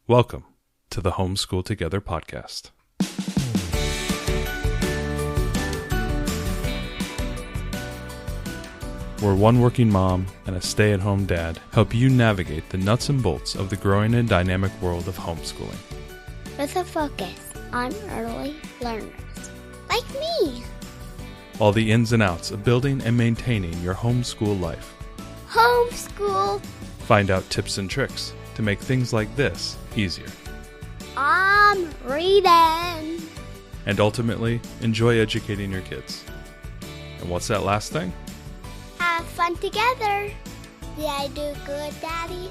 Welcome to the Homeschool Together podcast. Where one working mom and a stay-at-home dad help you navigate the nuts and bolts of the growing and dynamic world of homeschooling. With a focus on early learners, like me. All the ins and outs of building and maintaining your homeschool life. Homeschool. Find out tips and tricks to make things like this easier. I'm reading. And ultimately, enjoy educating your kids. And what's that last thing? Have fun together. Did I do good, Daddy?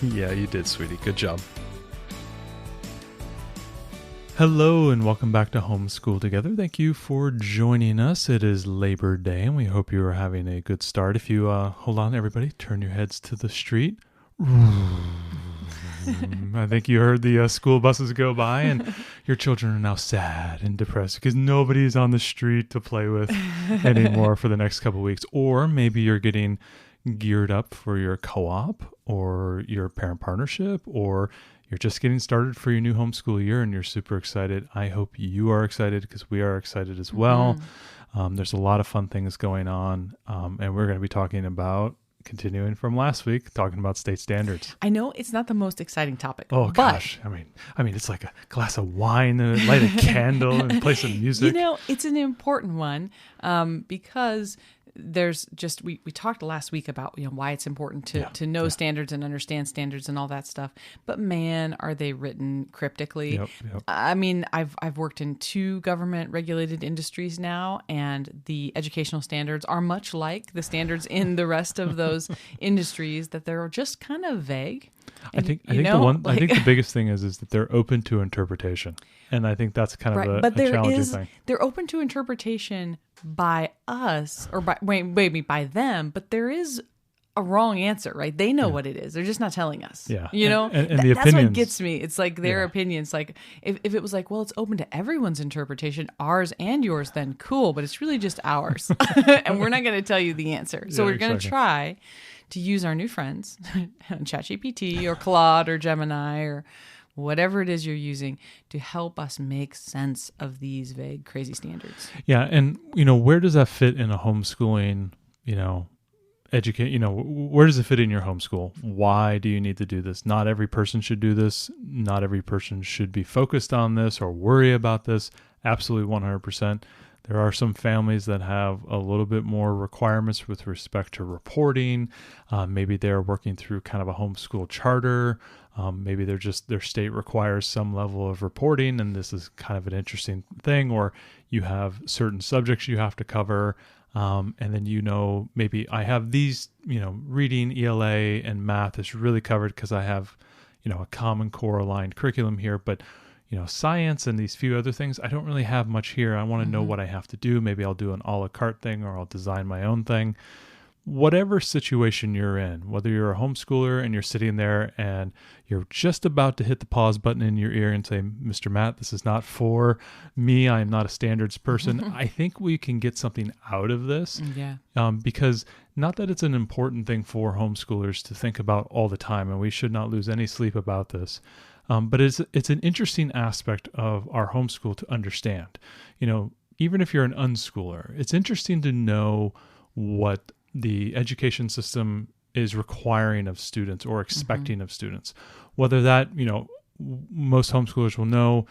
Yeah, you did, sweetie. Good job. Hello and welcome back to Homeschool Together. Thank you for joining us. It is Labor Day and we hope you are having a good start. If you, hold on everybody, turn your heads to the street. I think you heard the school buses go by and your children are now sad and depressed because nobody's on the street to play with anymore for the next couple of weeks. Or maybe you're getting geared up for your co-op or your parent partnership, or you're just getting started for your new homeschool year and you're super excited. I hope you are excited because we are excited as well. There's a lot of fun things going on, and we're going to be talking about, continuing from last week, talking about state standards. I know it's not the most exciting topic. Oh gosh, I mean, it's like a glass of wine and light a candle and play some music. You know, it's an important one because there's just we talked last week about why it's important to know standards and understand standards and all that stuff. But man, are they written cryptically? Yep. I mean, I've worked in 2 government regulated industries now, and the educational standards are much like the standards in the rest of those industries, that they're just kind of vague. I think the biggest thing is that they're open to interpretation, and I think that's kind of a challenging thing. They're open to interpretation by us, or maybe by them, but there is a wrong answer, right? They know what it is. They're just not telling us. Yeah. You know? And the opinions. That's what gets me. It's like their opinions. Like if it was like, well, it's open to everyone's interpretation, ours and yours, then cool, but it's really just ours. And we're not going to tell you the answer. So we're going to try to use our new friends, ChatGPT or Claude or Gemini or whatever it is you're using, to help us make sense of these vague, crazy standards. Yeah, and where does that fit in a homeschooling, where does it fit in your homeschool? Why do you need to do this? Not every person should do this. Not every person should be focused on this or worry about this. Absolutely 100%. There are some families that have a little bit more requirements with respect to reporting. Maybe they're working through kind of a homeschool charter. Maybe their state requires some level of reporting, and this is kind of an interesting thing. Or you have certain subjects you have to cover, and then maybe I have these, reading, ELA, and math is really covered because I have, a Common Core aligned curriculum here, but science and these few other things, I don't really have much here. I want to know what I have to do. Maybe I'll do an a la carte thing, or I'll design my own thing. Whatever situation you're in, whether you're a homeschooler and you're sitting there and you're just about to hit the pause button in your ear and say, Mr. Matt, this is not for me. I'm not a standards person. I think we can get something out of this. Yeah. Because not that it's an important thing for homeschoolers to think about all the time, and we should not lose any sleep about this. But it's an interesting aspect of our homeschool to understand. Even if you're an unschooler, it's interesting to know what the education system is requiring of students or expecting of students. Whether that, most homeschoolers will know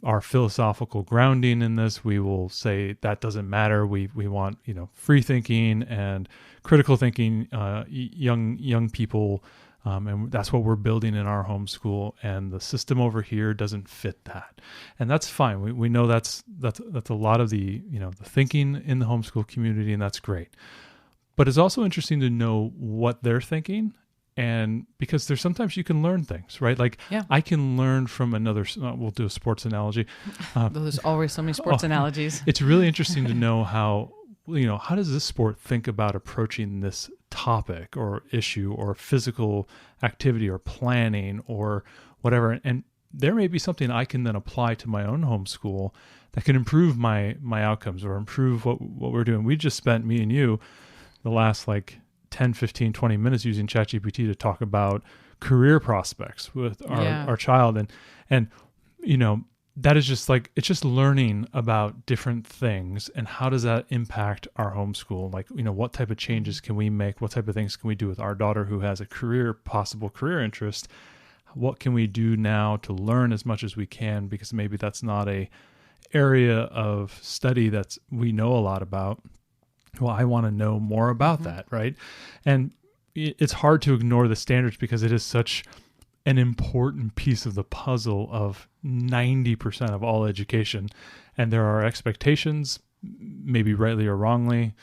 our philosophical grounding in this. We will say that doesn't matter. We want, free thinking and critical thinking, young people. And that's what we're building in our homeschool, and the system over here doesn't fit that, and that's fine. We know that's a lot of the the thinking in the homeschool community, and that's great. But it's also interesting to know what they're thinking, and because there's sometimes you can learn things, right? Like I can learn from another. We'll do a sports analogy. There's always so many sports analogies. It's really interesting to know how does this sport think about approaching this topic or issue or physical activity or planning or whatever. And there may be something I can then apply to my own homeschool that can improve my outcomes or improve what we're doing. We just spent, me and you, the last 10, 15, 20 minutes using ChatGPT to talk about career prospects with our child. And, that is just like, it's just learning about different things and how does that impact our homeschool? Like, what type of changes can we make? What type of things can we do with our daughter who has a possible career interest? What can we do now to learn as much as we can? Because maybe that's not a area of study that's we know a lot about. Well, I want to know more about that, right? And it's hard to ignore the standards because it is such an important piece of the puzzle of 90% of all education. And there are expectations, maybe rightly or wrongly,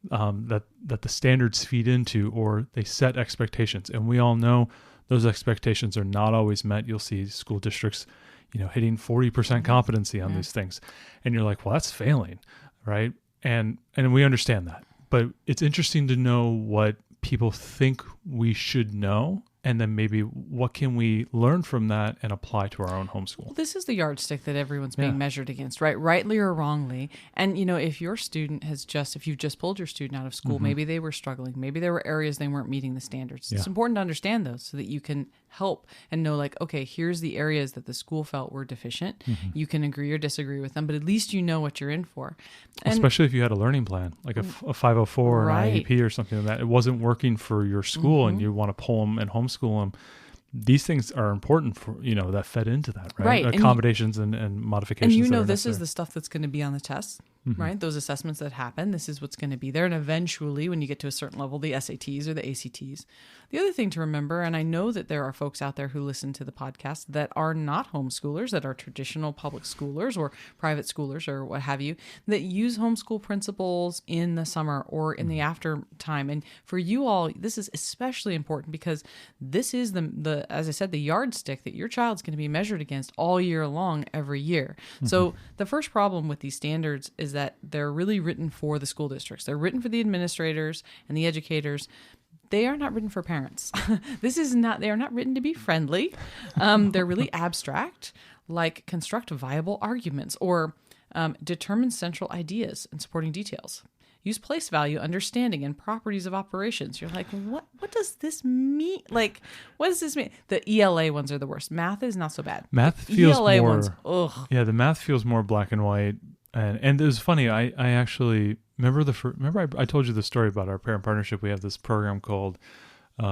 that the standards feed into, or they set expectations. And we all know those expectations are not always met. You'll see school districts, hitting 40% competency on these things. And you're like, well, that's failing, right? And we understand that. But it's interesting to know what people think we should know, and then maybe what can we learn from that and apply to our own homeschool. Well, this is the yardstick that everyone's being measured against, right? Rightly or wrongly. And, if your student if you've just pulled your student out of school, maybe they were struggling, maybe there were areas they weren't meeting the standards. It's important to understand those so that you can help and know, like, okay, here's the areas that the school felt were deficient. You can agree or disagree with them, but at least you know what you're in for. And especially if you had a learning plan, like a 504 or an IEP or something like that. It wasn't working for your school and you want to pull them and homeschool them. These things are important for, that fed into that, right? Accommodations and modifications. And this is the stuff that's going to be on the test, right? Those assessments that happen, this is what's going to be there. And eventually, when you get to a certain level, the SATs or the ACTs. The other thing to remember, and I know that there are folks out there who listen to the podcast that are not homeschoolers, that are traditional public schoolers or private schoolers or what have you, that use homeschool principles in the summer or in the after time. And for you all, this is especially important because this is the as I said, the yardstick that your child's going to be measured against all year long, every year. So the first problem with these standards is that they're really written for the school districts. They're written for the administrators and the educators. They are not written for parents. They are not written to be friendly. They're really abstract, like construct viable arguments or determine central ideas and supporting details. Use place value, understanding, and properties of operations. You're like, what does this mean? Like, what does this mean? The ELA ones are the worst. Math is not so bad. Math feels ELA more... ones, ugh. Yeah, the math feels more black and white. And it was funny. I actually... Remember I told you the story about our parent partnership. We have this program called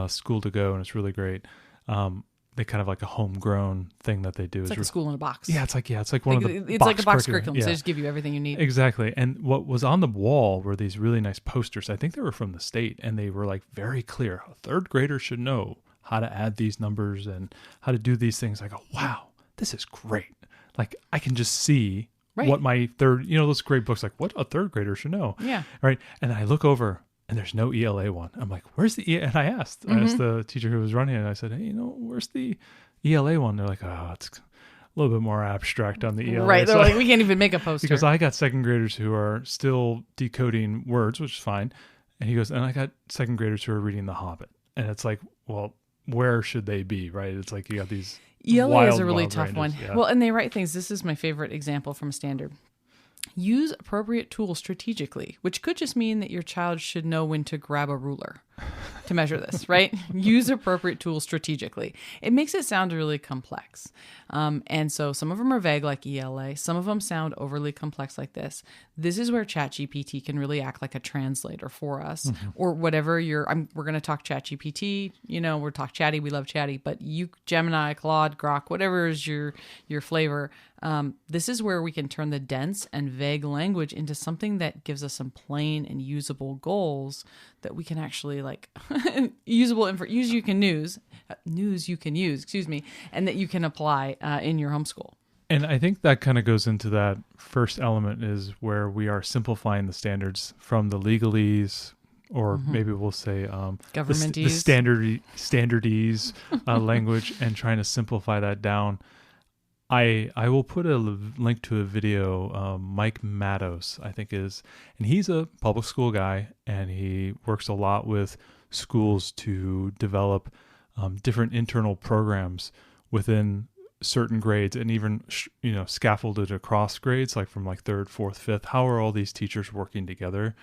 School to Go, and it's really great. They kind of like a homegrown thing that they do. It's like a school in a box. Yeah, it's like one of the. It's like a box curriculum. Yeah. So they just give you everything you need. Exactly. And what was on the wall were these really nice posters. I think they were from the state, and they were like very clear. A third grader should know how to add these numbers and how to do these things. I go, wow, this is great. Like I can just see what my those great books, like what a third grader should know. Yeah. Right. And I look over. And there's no ELA one. I'm like, where's the ELA? And I asked the teacher who was running it. And I said, hey, where's the ELA one? They're like, oh, it's a little bit more abstract on the ELA. Right. They're like, we can't even make a poster. Because I got second graders who are still decoding words, which is fine. And he goes, and I got second graders who are reading The Hobbit. And it's like, well, where should they be, right? It's like you got these ELA is a really tough ranges. one. Yeah. Well, and they write things. This is my favorite example from a standard. Use appropriate tools strategically, which could just mean that your child should know when to grab a ruler to measure this, right? Use appropriate tools strategically. It makes it sound really complex. And so some of them are vague like ELA. Some of them sound overly complex like this. This is where ChatGPT can really act like a translator for us or whatever we're going to talk ChatGPT, we're talk Chatty. We love Chatty, but you, Gemini, Claude, Grok, whatever is your flavor. This is where we can turn the dense and vague language into something that gives us some plain and usable goals that we can actually news you can use, and that you can apply in your homeschool. And I think that kind of goes into that first element is where we are simplifying the standards from the legalese, or maybe we'll say the standardese language, and trying to simplify that down. I will put a link to a video Mike Mattos, I think is, and he's a public school guy, and he works a lot with schools to develop different internal programs within certain grades, and even scaffolded across grades, like from like 3rd, 4th, 5th. How are all these teachers working together?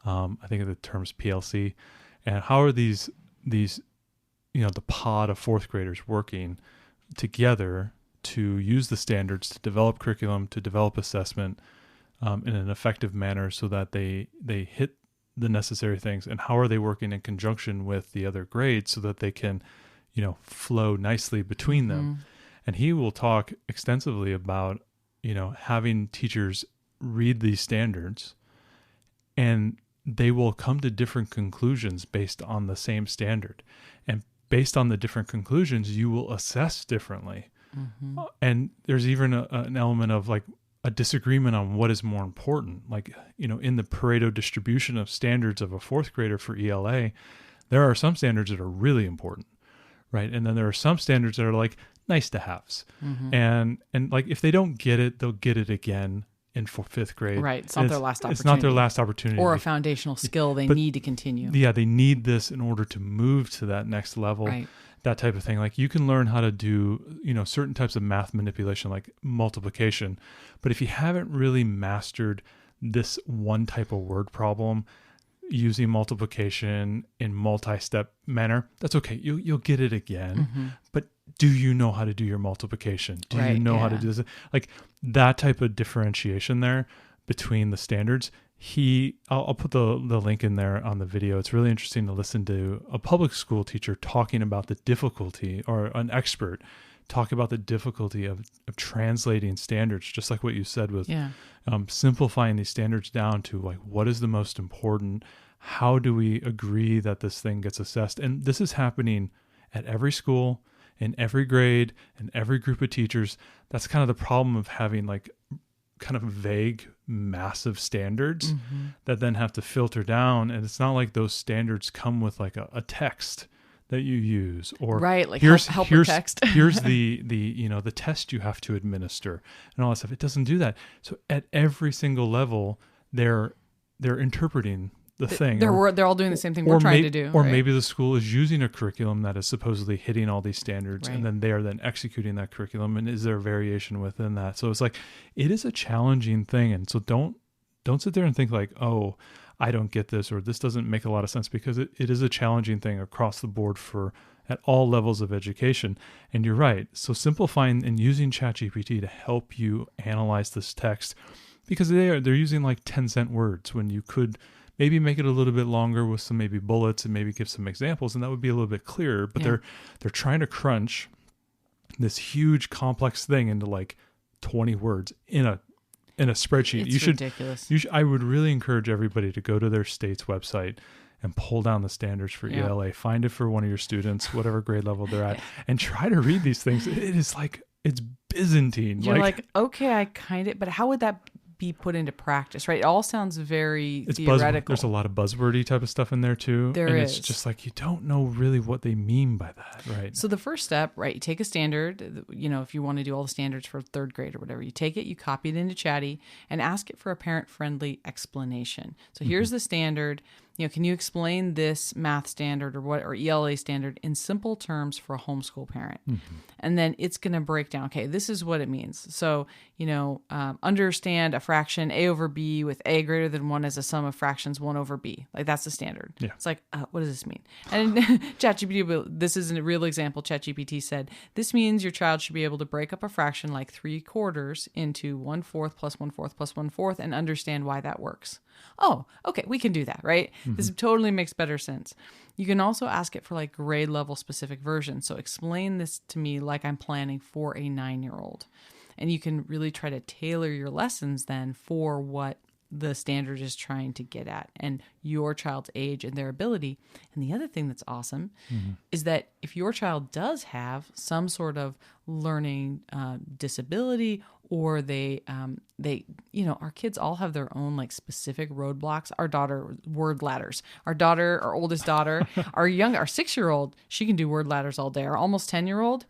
I think of the terms PLC, and how are these the pod of fourth graders working together to use the standards to develop curriculum, to develop assessment in an effective manner so that they hit the necessary things, and how are they working in conjunction with the other grades so that they can, flow nicely between them. And he will talk extensively about, having teachers read these standards, and they will come to different conclusions based on the same standard. And based on the different conclusions, you will assess differently. And there's even an element of like a disagreement on what is more important. Like, in the Pareto distribution of standards of a fourth grader for ELA, there are some standards that are really important, right? And then there are some standards that are like nice to haves. And like, if they don't get it, they'll get it again in fifth grade. Right. It's not their last opportunity. It's not their last opportunity. Or a foundational skill they need to continue. Yeah, they need this in order to move to that next level. Right. That type of thing. Like, you can learn how to do, certain types of math manipulation, like multiplication. But if you haven't really mastered this one type of word problem using multiplication in multi-step manner, that's okay. You'll get it again. But do you know how to do your multiplication? Do you know how to do this? Like, that type of differentiation there between the standards. I'll put the link in there on the video. It's really interesting to listen to a public school teacher talking about the difficulty, or an expert talk about the difficulty of translating standards, just like what you said with simplifying these standards down to like, what is the most important? How do we agree that this thing gets assessed? And this is happening at every school, in every grade, in every group of teachers. That's kind of the problem of having like kind of vague, massive standards that then have to filter down. And it's not like those standards come with like a text that you use, or like here's text. Here's the the test you have to administer and all that stuff. It doesn't do that. So at every single level, they're interpreting the thing. They're all doing the same thing we're trying to do. Or maybe the school is using a curriculum that is supposedly hitting all these standards, and then they are then executing that curriculum. And is there a variation within that? So it's like, it is a challenging thing. And so don't sit there and think like, oh, I don't get this, or this doesn't make a lot of sense, because it is a challenging thing across the board at all levels of education. And you're right. So simplifying and using ChatGPT to help you analyze this text, because they're using like 10-cent words when you could maybe make it a little bit longer with some maybe bullets and maybe give some examples, and that would be a little bit clearer. But they're trying to crunch this huge complex thing into like 20 words in a spreadsheet. It's ridiculous. I would really encourage everybody to go to their state's website and pull down the standards for ELA. Find it for one of your students, whatever grade level they're at, and try to read these things. It is like, it's Byzantine. You're like, okay, but how would that be put into practice, right? It all sounds very theoretical. There's a lot of buzzwordy type of stuff in there too. It's just like, you don't know really what they mean by that, right? So the first step, right, you take a standard, if you want to do all the standards for third grade or whatever, you take it, you copy it into Chatty, and ask it for a parent-friendly explanation. So here's the standard. Can you explain this math standard or ELA standard in simple terms for a homeschool parent? And then it's going to break down, okay, this is what it means. So, understand a fraction A over B with A greater than 1 as a sum of fractions 1 over B. Like, that's the standard. Yeah. It's like, what does this mean? And ChatGPT, this is a real example. ChatGPT said, this means your child should be able to break up a fraction like 3/4 into 1/4 plus 1/4 plus 1/4 and understand why that works. Oh, okay, we can do that, right? This totally makes better sense. You can also ask it for like grade level specific versions. So explain this to me like I'm planning for a 9-year-old. And you can really try to tailor your lessons then for what the standard is trying to get at and your child's age and their ability. And the other thing that's awesome is that if your child does have some sort of learning disability, or our kids all have their own like specific roadblocks. Our daughter, word ladders. Our oldest daughter, our 6-year-old, she can do word ladders all day. Our almost 10-year-old,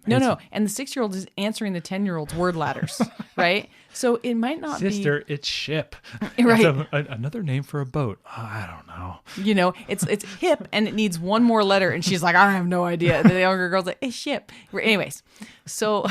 No. And the 6-year-old is answering the 10-year-old's word ladders, right? So it might not Sister, it's ship. Right. It's another name for a boat. I don't know. It's hip and it needs one more letter. And she's like, I have no idea. And the younger girl's like, it's ship. Anyways, so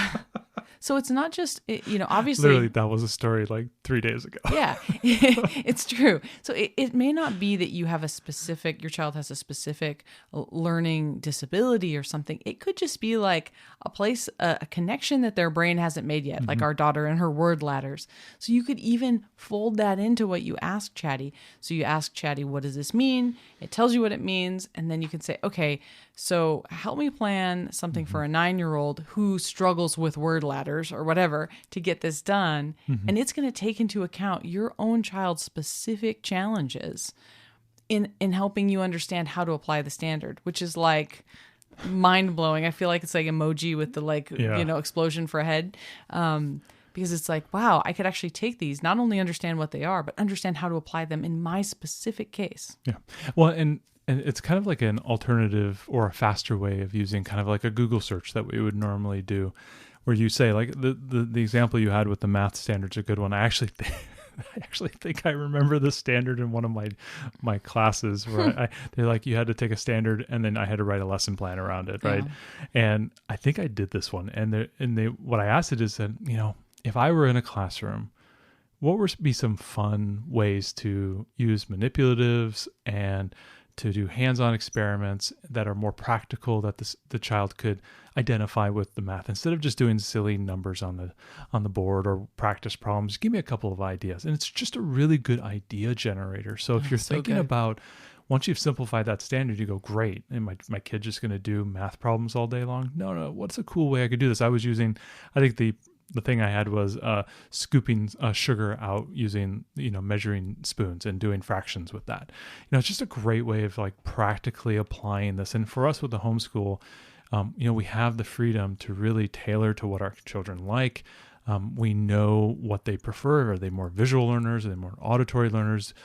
So it's not just, obviously. Literally, that was a story like 3 days ago. Yeah, it's true. So it may not be that you have your child has a specific learning disability or something. It could just be like a connection that their brain hasn't made yet, like our daughter and her word ladders. So you could even fold that into what you ask Chatty. So you ask Chatty, what does this mean? It tells you what it means. And then you can say, okay, so help me plan something for a 9-year-old who struggles with word ladders or whatever to get this done. And it's going to take into account your own child's specific challenges in helping you understand how to apply the standard, which is like mind blowing. I feel like it's like emoji with the explosion for a head. Because it's like, wow, I could actually take these, not only understand what they are, but understand how to apply them in my specific case. Yeah. Well, and it's kind of like an alternative or a faster way of using kind of like a Google search that we would normally do, where you say like the example you had with the math standard's a good one. I actually think I remember the standard in one of my classes where they're like, you had to take a standard and then I had to write a lesson plan around it. Right. And I think I did this one. And what I asked it is that, if I were in a classroom, what would be some fun ways to use manipulatives and to do hands-on experiments that are more practical that the child could identify with the math instead of just doing silly numbers on the board or practice problems. Give me a couple of ideas. And it's just a really good idea generator. So if you're thinking about, once you've simplified that standard, you go, great, and my kid's just going to do math problems all day long? No, what's a cool way I could do this? I think the thing I had was scooping sugar out using, measuring spoons and doing fractions with that. It's just a great way of like practically applying this. And for us with the homeschool, we have the freedom to really tailor to what our children like. We know what they prefer. Are they more visual learners? Are they more auditory learners?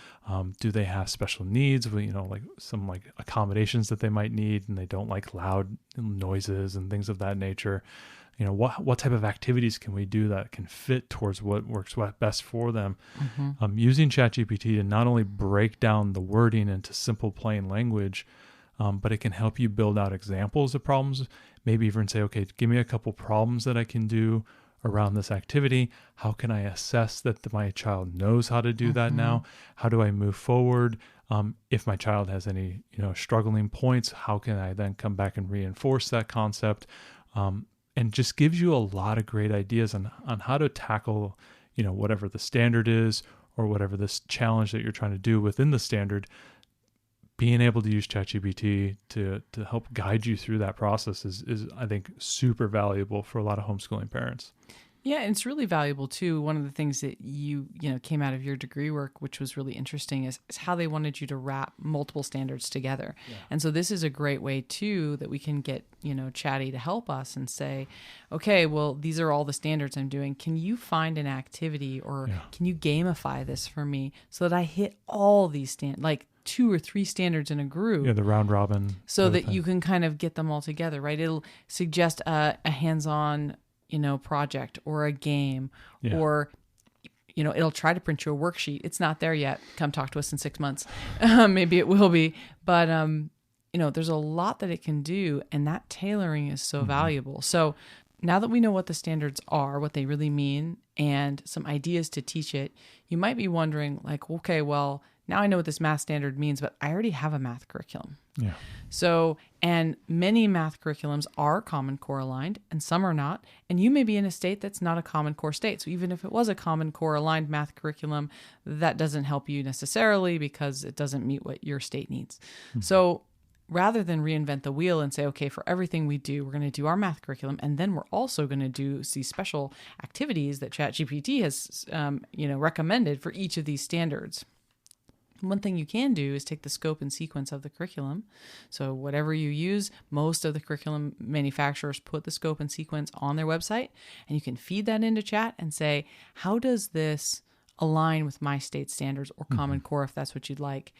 Do they have special needs? Like some like accommodations that they might need, and they don't like loud noises and things of that nature. What type of activities can we do that can fit towards what works best for them? Using ChatGPT to not only break down the wording into simple, plain language, but it can help you build out examples of problems. Maybe even say, okay, give me a couple problems that I can do around this activity. How can I assess that my child knows how to do that now? How do I move forward? If my child has any, struggling points, how can I then come back and reinforce that concept? And just gives you a lot of great ideas on how to tackle, whatever the standard is or whatever this challenge that you're trying to do within the standard. Being able to use ChatGPT to help guide you through that process is I think super valuable for a lot of homeschooling parents. Yeah, and it's really valuable too. One of the things that you came out of your degree work, which was really interesting, is how they wanted you to wrap multiple standards together. Yeah. And so this is a great way too that we can get, Chatty to help us and say, okay, well, these are all the standards I'm doing. Can you find an activity or can you gamify this for me so that I hit all these like 2 or 3 standards in a group? Yeah, the round robin. So that you can kind of get them all together, right? It'll suggest a hands-on project or a game or, it'll try to print you a worksheet. It's not there yet. Come talk to us in 6 months. Maybe it will be, but, there's a lot that it can do, and that tailoring is so valuable. So now that we know what the standards are, what they really mean, and some ideas to teach it, you might be wondering like, okay, well, now I know what this math standard means, but I already have a math curriculum. Yeah. So, and many math curriculums are Common Core aligned and some are not. And you may be in a state that's not a Common Core state. So even if it was a Common Core aligned math curriculum, that doesn't help you necessarily because it doesn't meet what your state needs. So rather than reinvent the wheel and say, okay, for everything we do, we're going to do our math curriculum, and then we're also going to do these special activities that ChatGPT has, recommended for each of these standards. One thing you can do is take the scope and sequence of the curriculum. So whatever you use, most of the curriculum manufacturers put the scope and sequence on their website, and you can feed that into chat and say, how does this align with my state standards or Common Core, if that's what you'd like?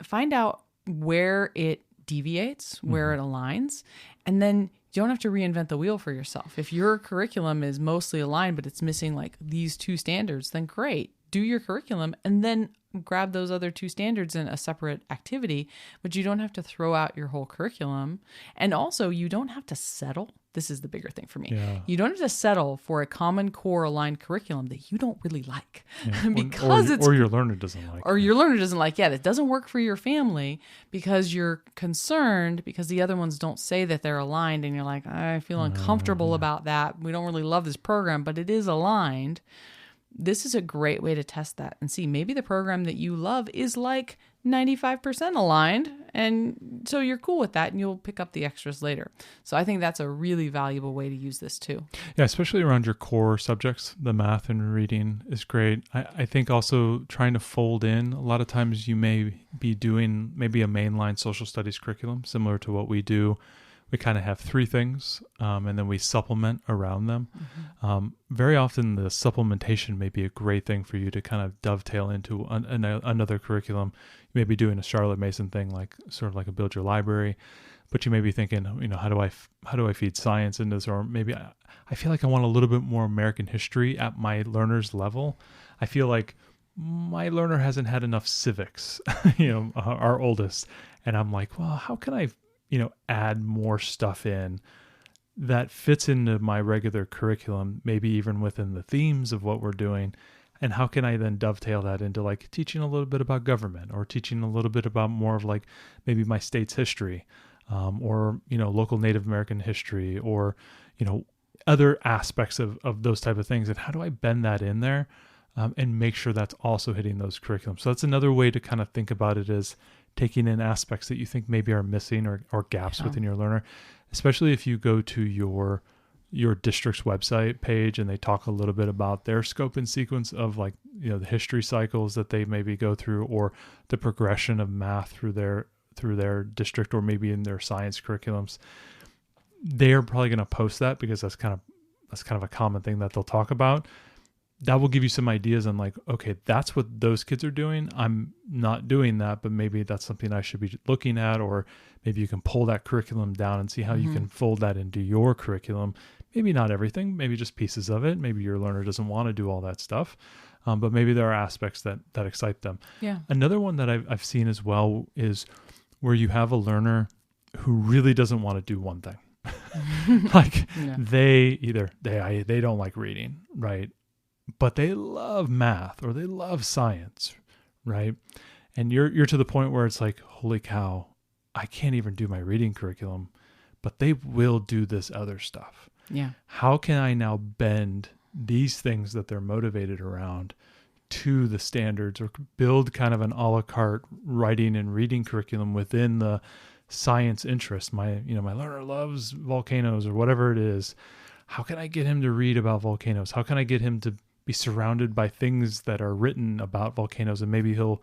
Find out where it deviates, where it aligns, and then you don't have to reinvent the wheel for yourself. If your curriculum is mostly aligned, but it's missing like these 2 standards, then great. Do your curriculum and then grab those other 2 standards in a separate activity, but you don't have to throw out your whole curriculum. And also, you don't have to settle. This is the bigger thing for me. Yeah. You don't have to settle for a common core aligned curriculum that you don't really like because or your learner doesn't like. Or your learner doesn't like, it doesn't work for your family because you're concerned because the other ones don't say that they're aligned and you're like, I feel uncomfortable about that. We don't really love this program, but it is aligned. This is a great way to test that and see maybe the program that you love is like 95% aligned. And so you're cool with that and you'll pick up the extras later. So I think that's a really valuable way to use this too. Yeah, especially around your core subjects. The math and reading is great. I think also trying to fold in, a lot of times you may be doing maybe a mainline social studies curriculum similar to what we do. We kind of have 3 things, and then we supplement around them. Mm-hmm. Very often the supplementation may be a great thing for you to kind of dovetail into another curriculum. You may be doing a Charlotte Mason thing, like sort of like a build your library, but you may be thinking, how do I feed science into this? Or maybe I feel like I want a little bit more American history at my learner's level. I feel like my learner hasn't had enough civics, our oldest. And I'm like, well, how can I add more stuff in that fits into my regular curriculum, maybe even within the themes of what we're doing. And how can I then dovetail that into like teaching a little bit about government or teaching a little bit about more of like maybe my state's history, or, local Native American history or, other aspects of those type of things. And how do I bend that in there and make sure that's also hitting those curriculums? So that's another way to kind of think about it, is taking in aspects that you think maybe are missing or gaps within your learner, especially if you go to your district's website page and they talk a little bit about their scope and sequence of like, the history cycles that they maybe go through or the progression of math through their district or maybe in their science curriculums. They're probably going to post that because that's kind of a common thing that they'll talk about. That will give you some ideas on like, okay, that's what those kids are doing. I'm not doing that, but maybe that's something I should be looking at, or maybe you can pull that curriculum down and see how you can fold that into your curriculum. Maybe not everything, maybe just pieces of it. Maybe your learner doesn't want to do all that stuff, but maybe there are aspects that excite them. Yeah. Another one that I've seen as well is where you have a learner who really doesn't want to do one thing. Like they don't like reading, right? But they love math or they love science, right? And you're to the point where it's like, holy cow, I can't even do my reading curriculum, but they will do this other stuff. Yeah. How can I now bend these things that they're motivated around to the standards, or build kind of an a la carte writing and reading curriculum within the science interest? My learner loves volcanoes or whatever it is. How can I get him to read about volcanoes? How can I get him to be surrounded by things that are written about volcanoes, and maybe he'll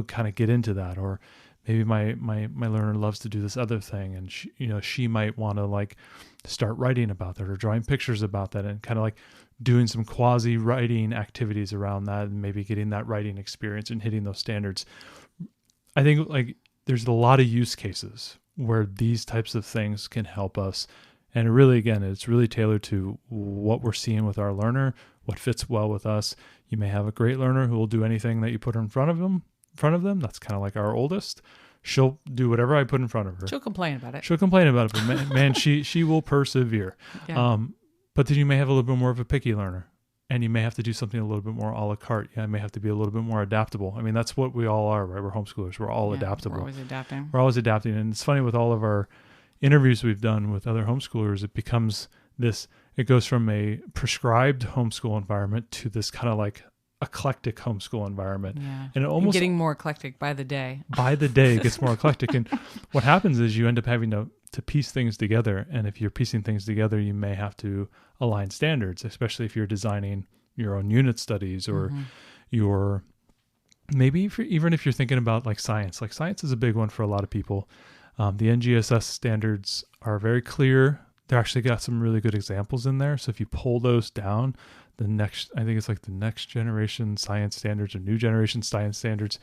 kind of get into that? Or maybe my learner loves to do this other thing, and she might want to like start writing about that or drawing pictures about that, and kind of like doing some quasi writing activities around that, and maybe getting that writing experience and hitting those standards. I think like there's a lot of use cases where these types of things can help us. And really, again, it's really tailored to what we're seeing with our learner, what fits well with us. You may have a great learner who will do anything that you put in front of them. That's kind of like our oldest. She'll do whatever I put in front of her. She'll complain about it. But man, she will persevere. Yeah. But then you may have a little bit more of a picky learner, and you may have to do something a little bit more a la carte. Yeah, it may have to be a little bit more adaptable. I mean, that's what we all are, right? We're homeschoolers. We're all adaptable. We're always adapting. And it's funny with all of our interviews we've done with other homeschoolers, it goes from a prescribed homeschool environment to this kind of like eclectic homeschool environment. Yeah. And it almost getting more eclectic by the day. It gets more eclectic. And what happens is you end up having to piece things together. And if you're piecing things together, you may have to align standards, especially if you're designing your own unit studies or your, maybe even if you're thinking about like science is a big one for a lot of people. The NGSS standards are very clear. They're actually got some really good examples in there. So if you pull those down, I think it's like the next generation science standards or new generation science standards,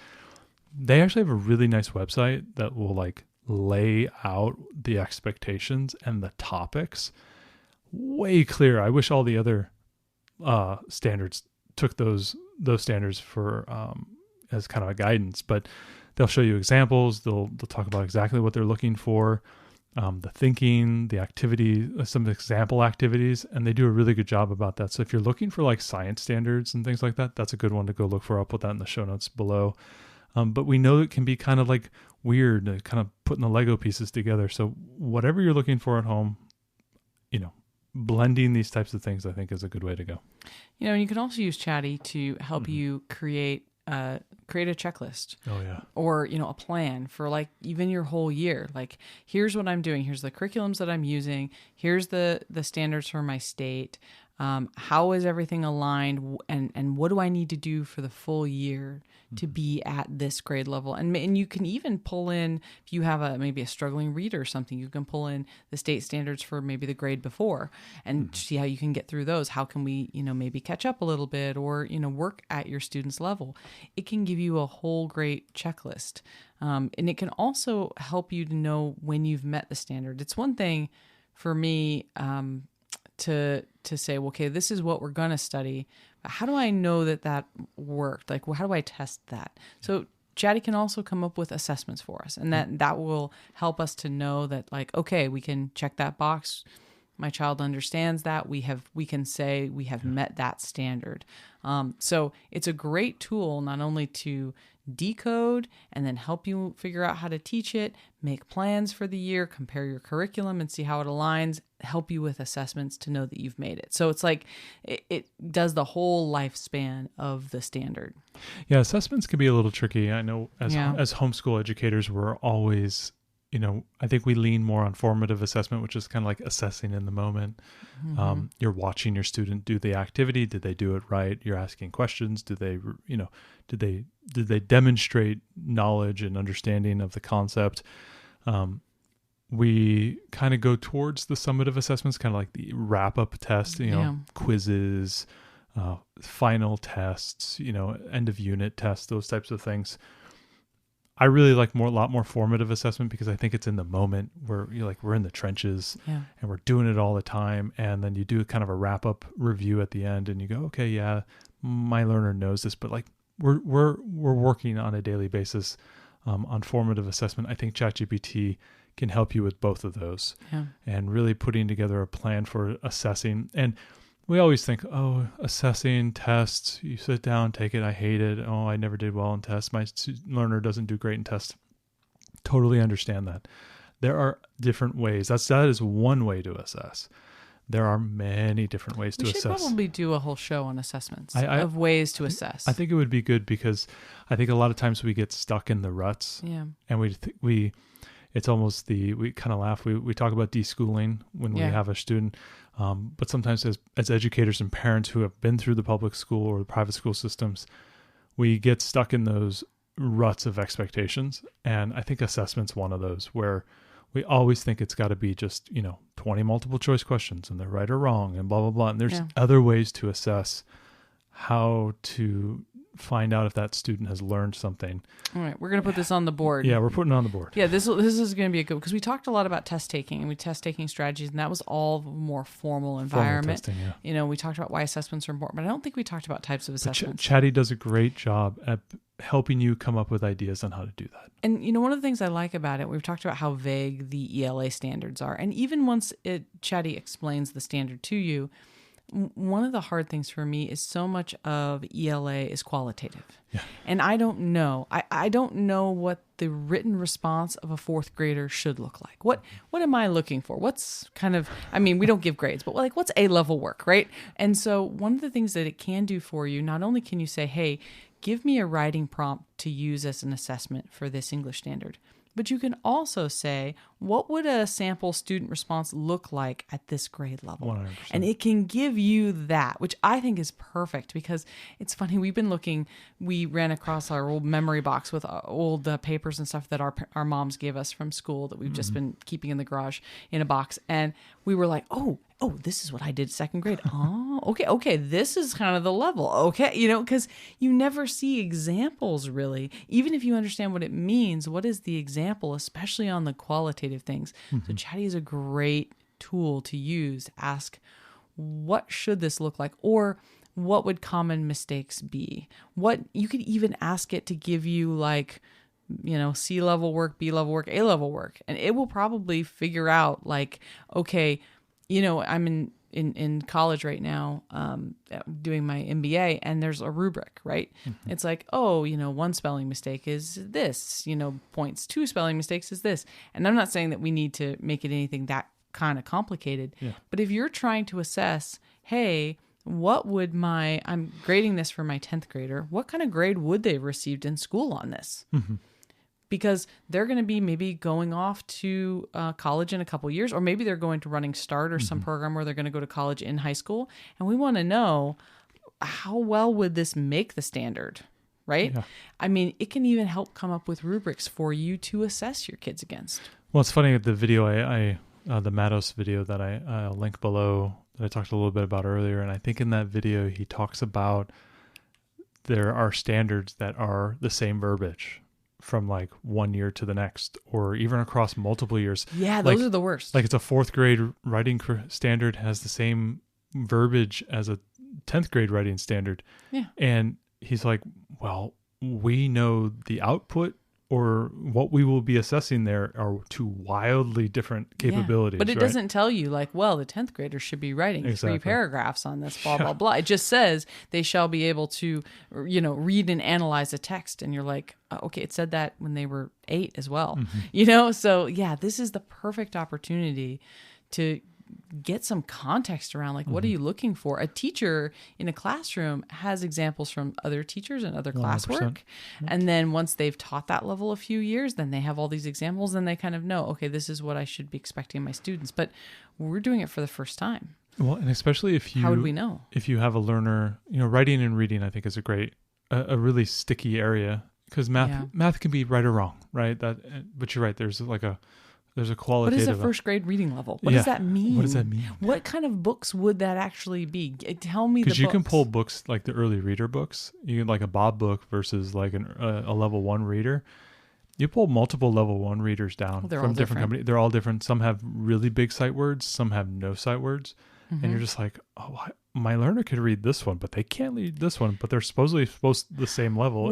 they actually have a really nice website that will like lay out the expectations and the topics way clear. I wish all the other standards took those standards for as kind of a guidance, but they'll show you examples. They'll talk about exactly what they're looking for, the thinking, the activity, some example activities, and they do a really good job about that. So if you're looking for like science standards and things like that, that's a good one to go look for. I'll put that in the show notes below. But we know it can be kind of like weird, kind of putting the Lego pieces together. So whatever you're looking for at home, blending these types of things, I think, is a good way to go. And you can also use Chatty to help you create a checklist. Oh yeah. Or, a plan for like even your whole year. Like, here's what I'm doing. Here's the curriculums that I'm using. Here's the standards for my state. How is everything aligned? And what do I need to do for the full year to be at this grade level? And you can even pull in, if you have maybe a struggling reader or something, you can pull in the state standards for maybe the grade before and see how you can get through those. How can we, maybe catch up a little bit or, work at your student's level? It can give you a whole great checklist. And it can also help you to know when you've met the standard. It's one thing for me, to say, well, okay, this is what we're going to study. But how do I know that worked? Like, well, how do I test that? So Chatty can also come up with assessments for us. And that will help us to know that, like, okay, we can check that box. My child understands that. We can say we have met that standard. So it's a great tool not only to decode and then help you figure out how to teach it, make plans for the year, compare your curriculum and see how it aligns, help you with assessments to know that you've made it. So it's like it does the whole lifespan of the standard. Yeah, assessments can be a little tricky. I know as homeschool educators, we're always, I think we lean more on formative assessment, which is kind of like assessing in the moment. Mm-hmm. You're watching your student do the activity. Did they do it right? You're asking questions. Did they demonstrate knowledge and understanding of the concept? We kind of go towards the summative assessments, kind of like the wrap-up test, quizzes, final tests, end of unit tests, those types of things. I really like a lot more formative assessment because I think it's in the moment where we're in the trenches and we're doing it all the time. And then you do kind of a wrap up review at the end and you go, okay, yeah, my learner knows this, but like we're working on a daily basis on formative assessment. I think ChatGPT can help you with both of those and really putting together a plan for assessing. And we always think, assessing tests, you sit down, take it, I hate it. Oh, I never did well in tests. My learner doesn't do great in tests. Totally understand that. There are different ways. That is one way to assess. There are many different ways to assess. We should probably do a whole show on assessments of ways to assess. I think it would be good because I think a lot of times we get stuck in the ruts. Yeah. And it's almost we kind of laugh. We talk about deschooling when we have a student. But sometimes as educators and parents who have been through the public school or the private school systems, we get stuck in those ruts of expectations. And I think assessment's one of those where we always think it's got to be just, 20 multiple choice questions and they're right or wrong and blah, blah, blah. And there's other ways to assess how to find out if that student has learned something. All right, we're going to put this on the board. Yeah, we're putting it on the board. Yeah, this is going to be a good, because we talked a lot about test taking and test taking strategies, and that was all more formal environment. Formal testing, we talked about why assessments are important, but I don't think we talked about types of assessments. Chatty does a great job at helping you come up with ideas on how to do that. And one of the things I like about it, we've talked about how vague the ELA standards are, and even once Chatty explains the standard to you, one of the hard things for me is so much of ELA is qualitative. Yeah. And I don't know. I don't know what the written response of a fourth grader should look like. What am I looking for? What's kind of, we don't give grades, but what's A-level work, right? And so one of the things that it can do for you, not only can you say, hey, give me a writing prompt to use as an assessment for this English standard, but you can also say, what would a sample student response look like at this grade level? 100%. And it can give you that, which I think is perfect because it's funny. We ran across our old memory box with old papers and stuff that our moms gave us from school that we've just been keeping in the garage in a box. And we were like, oh, this is what I did second grade. Oh, okay. This is kind of the level. Okay. Because you never see examples really. Even if you understand what it means, what is the example, especially on the qualitative things. So Chatty is a great tool to use to ask, what should this look like? Or what would common mistakes be? What you could even ask it to give you like, C level work, B level work, A level work. And it will probably figure out like, okay, I'm in college right now, doing my MBA, and there's a rubric, right? Mm-hmm. It's like, one spelling mistake is this, points, 2 spelling mistakes is this. And I'm not saying that we need to make it anything that kind of complicated, but if you're trying to assess, hey, I'm grading this for my 10th grader, what kind of grade would they have received in school on this? Mm-hmm. Because they're going to be maybe going off to college in a couple years, or maybe they're going to running START or some program where they're going to go to college in high school. And we want to know, how well would this make the standard, right? Yeah. I mean, it can even help come up with rubrics for you to assess your kids against. Well, it's funny, the video, the Matos video that I'll link below, that I talked a little bit about earlier. And I think in that video, he talks about there are standards that are the same verbiage from like one year to the next, or even across multiple years. Yeah, those are the worst. Like it's a 4th grade writing standard has the same verbiage as a 10th grade writing standard. Yeah. And he's like, well, we know the output or what we will be assessing there are 2 wildly different capabilities. But it doesn't tell you like, well, the 10th graders should be writing 3 paragraphs on this, blah, blah, blah. It just says they shall be able to, read and analyze a text. And you're like, okay, it said that when they were 8 as well. Mm-hmm. So yeah, this is the perfect opportunity to get some context around like, what are you looking for? A teacher in a classroom has examples from other teachers and other classwork. And then once they've taught that level a few years, then they have all these examples and they kind of know, okay, this is what I should be expecting my students. But we're doing it for the first time. Well, and especially if you, how would we know? If you have a learner, writing and reading, I think is a really sticky area, because math can be right or wrong, right? But you're right. There's a qualitative. What is a 1st grade reading level? What does that mean? What does that mean? What kind of books would that actually be? Tell me the books. Because you can pull books like the early reader books. You can like a Bob book versus like a level 1 reader. You pull multiple level 1 readers down from different companies. They're all different. Some have really big sight words. Some have no sight words. Mm-hmm. And you're just like, my learner could read this one, but they can't read this one, but they're supposedly the same level.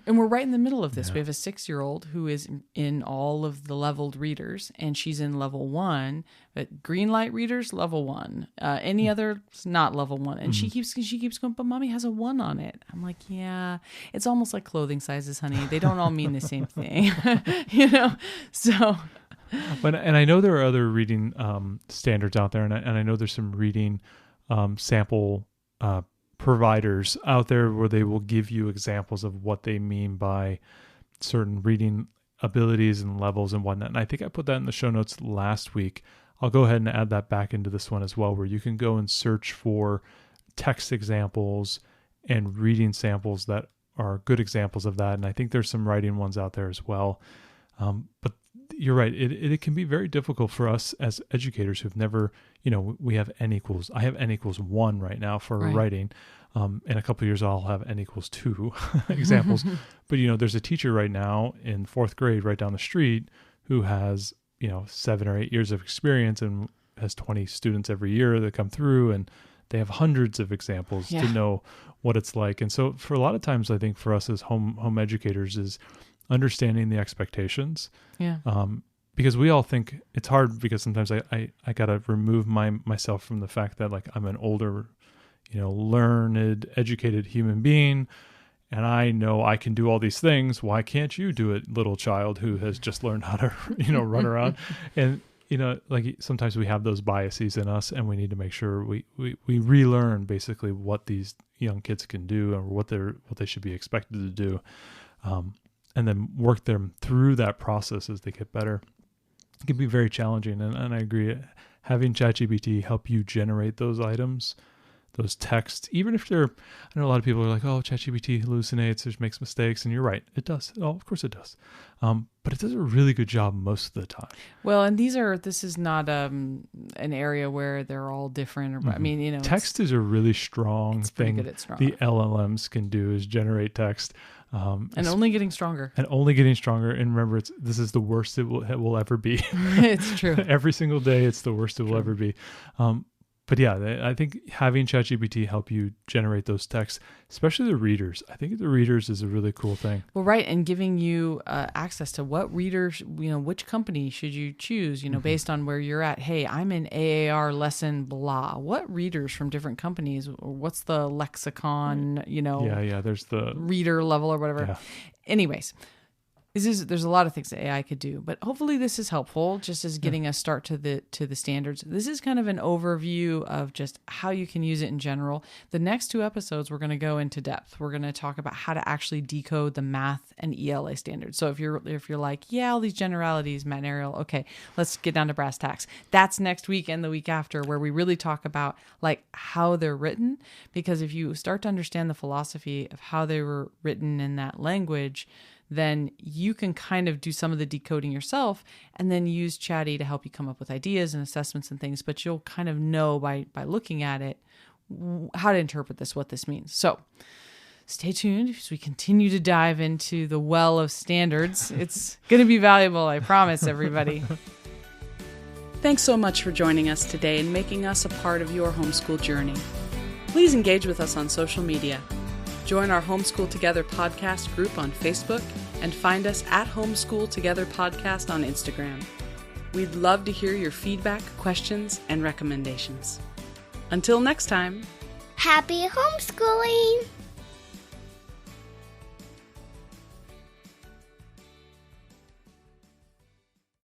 We're right in the middle of this. Yeah. We have a 6-year-old who is in all of the leveled readers, and she's in level 1, but green light readers, level 1. Any other, not level 1. And she keeps going, but mommy has a 1 on it. I'm like, yeah, it's almost like clothing sizes, honey. They don't all mean the same thing, so... And I know there are other reading standards out there, and I know there's some reading sample providers out there where they will give you examples of what they mean by certain reading abilities and levels and whatnot. And I think I put that in the show notes last week. I'll go ahead and add that back into this one as well, where you can go and search for text examples and reading samples that are good examples of that. And I think there's some writing ones out there as well. But you're right. It can be very difficult for us as educators who've never, we have I have n equals 1 right now for writing. In a couple of years, I'll have n equals 2 examples. But, there's a teacher right now in 4th grade right down the street who has, 7 or 8 years of experience and has 20 students every year that come through, and they have hundreds of examples to know what it's like. And so for a lot of times, I think for us as home educators is understanding the expectations. Yeah. Because we all think it's hard, because sometimes I got to remove myself from the fact that like I'm an older, learned, educated human being, and I know I can do all these things. Why can't you do it, little child who has just learned how to, run around? And, like sometimes we have those biases in us, and we need to make sure we relearn basically what these young kids can do and what they should be expected to do. And then work them through that process as they get better. It can be very challenging. And I agree, having ChatGPT help you generate those items, those texts, even if I know a lot of people are like, oh, ChatGPT hallucinates, it makes mistakes. And you're right, it does. Oh, of course it does. But it does a really good job most of the time. Well, and this is not an area where they're all different. Or, I mean, text is a really strong thing. The LLMs can do is generate text. And only getting stronger. And remember, this is the worst it will ever be. It's true. Every single day, it's the worst it will ever be. But yeah, I think having ChatGPT help you generate those texts, especially the readers. I think the readers is a really cool thing. Well, right. And giving you access to what readers, which company should you choose, based on where you're at. Hey, I'm in AAR lesson blah. What readers from different companies, or what's the lexicon, Yeah. There's the reader level or whatever. Yeah. Anyways. There's a lot of things that AI could do, but hopefully this is helpful just as getting us start to the standards. This is kind of an overview of just how you can use it in general. The next 2 episodes, we're going to go into depth. We're going to talk about how to actually decode the math and ELA standards. So if you're like, yeah, all these generalities, Matt and Ariel, okay, let's get down to brass tacks. That's next week and the week after, where we really talk about like how they're written, because if you start to understand the philosophy of how they were written in that language, then you can kind of do some of the decoding yourself and then use Chatty to help you come up with ideas and assessments and things. But you'll kind of know by looking at it how to interpret this, what this means. So stay tuned as we continue to dive into the well of standards. It's going to be valuable, I promise, everybody. Thanks so much for joining us today and making us a part of your homeschool journey. Please engage with us on social media. Join our Homeschool Together podcast group on Facebook and find us at Homeschool Together Podcast on Instagram. We'd love to hear your feedback, questions, and recommendations. Until next time. Happy homeschooling!